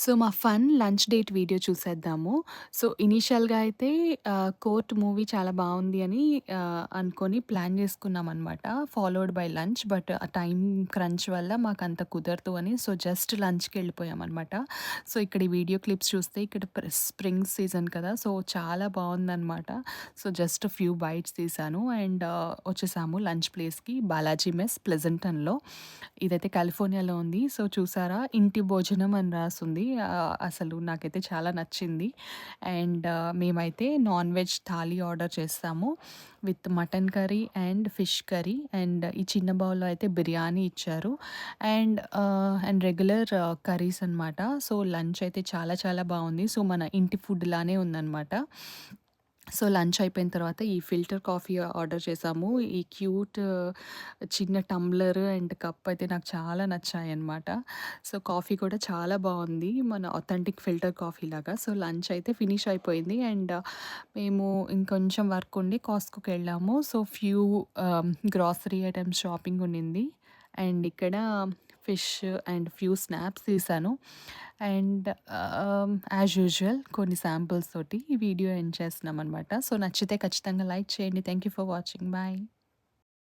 So, మా fun lunch date video చూసేద్దాము. So, ఇనీషియల్‌గా అయితే కోర్ట్ మూవీ చాలా బావుంది అని అనుకోని ప్లాన్ చేసుకున్నామనమాట. Followed by lunch. బట్ ఆ టైమ్ క్రంచ్ వల్ల మాకంత కుదరదు అని సో, జస్ట్ లంచ్‌కెళ్ళిపోయామనమాట. సో, ఇక్కడ ఈ వీడియో క్లిప్స్ చూస్తే ఇక్కడ స్ప్రింగ్ సీజన్ కదా! సో, చాలా బావుందనమాట. సో, జస్ట్ ఫ్యూ బైట్స్ తీశాను అండ్ వచ్చేసాము లంచ్ ప్లేస్‌కి. బాలాజీ మెస్ ప్లెజెంటన్‌లో. ఇదైతే కాలిఫోర్నియాలో ఉంది. సో, చూసారా ఇంటి భోజనం అని రాసుంది. అసలు నాకైతే చాలా నచ్చింది. అండ్ మేమైతే నాన్ వెజ్ థాలీ ఆర్డర్ చేసాము. With mutton curry and fish curry and ఈ చిన్న బౌల్‌లో అయితే బిర్యానీ ఇచ్చారు. అండ్ రెగ్యులర్ కర్రీస్ అనమాట. సో, లంచ్ అయితే చాలా చాలా బావుంది. సో, మన ఇంటి ఫుడ్ లానే ఉందనమాట. సో, లంచ్ అయిపోయిన తర్వాత ఈ ఫిల్టర్ కాఫీ ఆర్డర్ చేసాము. ఈ క్యూట్ చిన్న టంబ్లర్ అండ్ కప్ అయితే నాకు చాలా నచ్చాయన్నమాట. సో, కాఫీ కూడా చాలా బావుంది. మన ఆథెంటిక్ ఫిల్టర్ కాఫీ లాగా. సో, లంచ్ అయితే ఫినిష్ అయిపోయింది. అండ్ మేము ఇంకొంచెం వర్క్ ఉండి కాస్ట్‌కోకెళ్ళాము. So, few grocery items shopping ఉండింది. అండ్ ఇక్కడ ఫిష్ అండ్ ఫ్యూ స్నాప్స్ తీశాను. అండ్ యాజ్ యూజువల్ కొన్ని శాంపిల్స్ తోటి ఈ వీడియో ఎండ్ చేస్తున్నామనమాట. సో, నచ్చితే ఖచ్చితంగా లైక్ చేయండి. Thank you for watching. Bye.